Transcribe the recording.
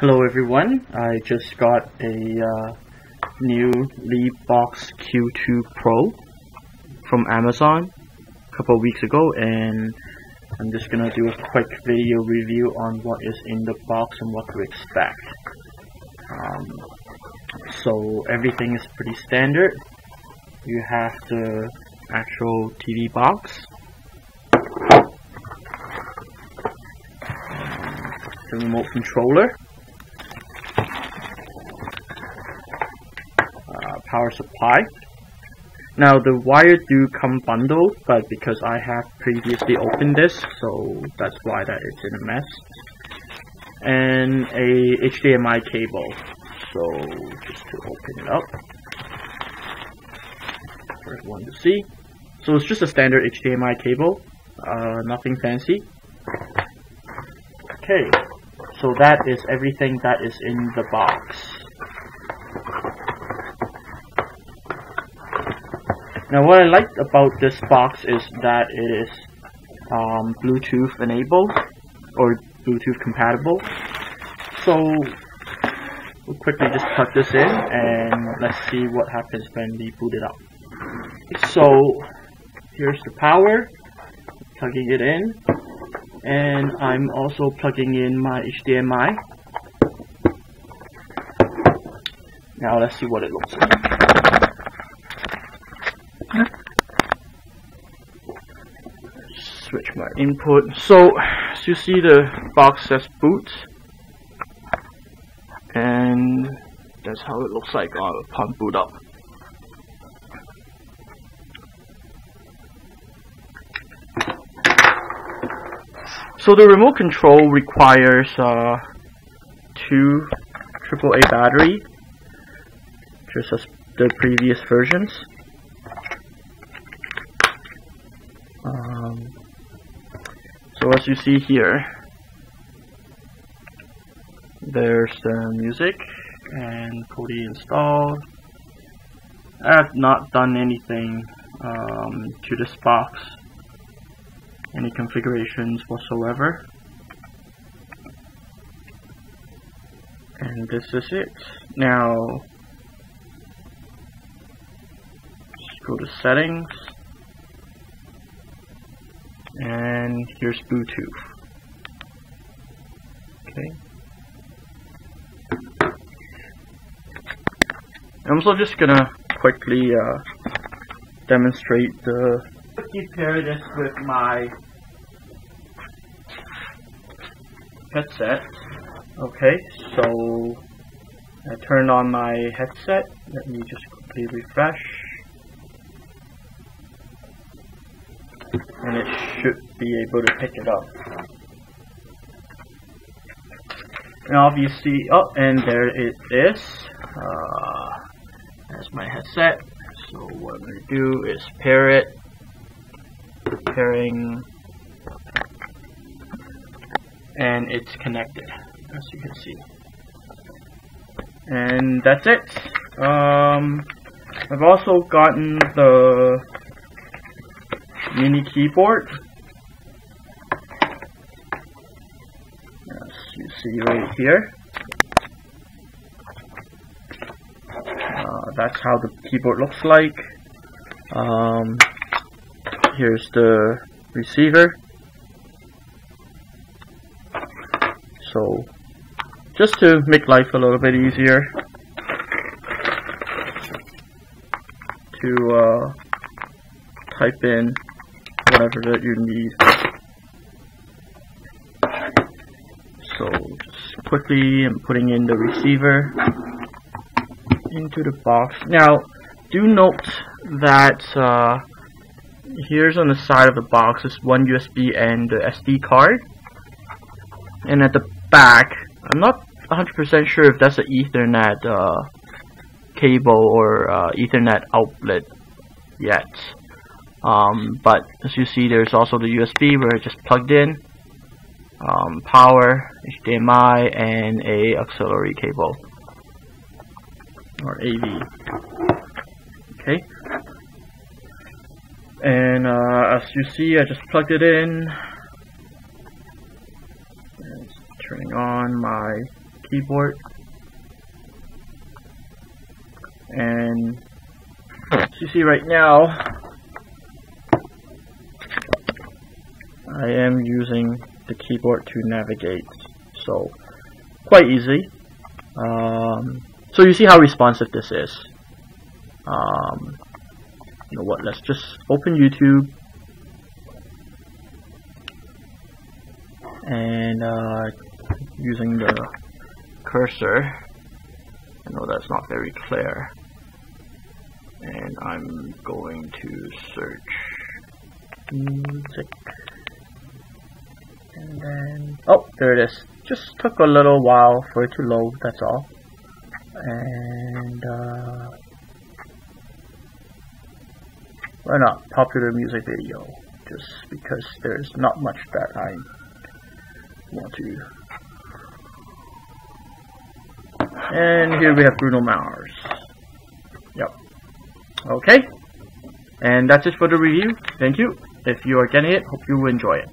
Hello everyone, I just got a new Leelbox Q2 Pro from Amazon a couple of weeks ago, and I'm just gonna do a quick video review on what is in the box and what to expect. So everything is pretty standard. You have the actual TV box, the remote controller, power supply. Now the wire do come bundled, but because I have previously opened this, so that's why that it's in a mess. And a HDMI cable. So just to open it up for everyone to see. So it's just a standard HDMI cable, nothing fancy. Okay, so that is everything that is in the box. Now what I like about this box is that it is Bluetooth enabled or Bluetooth compatible. So we'll quickly just plug this in and let's see what happens when we boot it up. So here's the power, plugging it in, and I'm also plugging in my HDMI. Now let's see what it looks like. Switch my input. So as you see, the box says boot, and that's how it looks like upon boot up. So the remote control requires 2 AAA battery, just as the previous versions. So as you see here, there's the music and Kodi installed. I have not done anything to this box, any configurations whatsoever, and this is it. Now just go to settings, and here's Bluetooth. Okay. I'm also just gonna quickly demonstrate the. Pair this with my headset. Okay, so I turned on my headset. Let me just quickly refresh. And it should be able to pick it up. And obviously, oh, and there it is. That's my headset. So what I'm going to do is pair it. Pairing, and it's connected, as you can see. And that's it. I've also gotten the mini keyboard, as you see right here. That's how the keyboard looks like. Here's the receiver. So just to make life a little bit easier, to type in whatever that you need. So just quickly I'm putting in the receiver into the box. Now do note that here's on the side of the box is one USB and the SD card, and at the back I'm not 100% sure if that's an Ethernet cable or Ethernet outlet yet. But as you see, there's also the USB where it just plugged in, power, HDMI, and a auxiliary cable or AV. Okay, and as you see, I just plugged it in. Turning on my keyboard. And as you see right now, I am using the keyboard to navigate, so quite easy. So you see how responsive this is. You know what, let's just open YouTube and using the cursor, I know that's not very clear, and I'm going to search music, and then, oh, there it is. Just took a little while for it to load, that's all. And why not popular music video, just because there's not much that I want to. And here we have Bruno Mars. Yep. Okay. And that's it for the review. Thank you. If you are getting it, hope you enjoy it.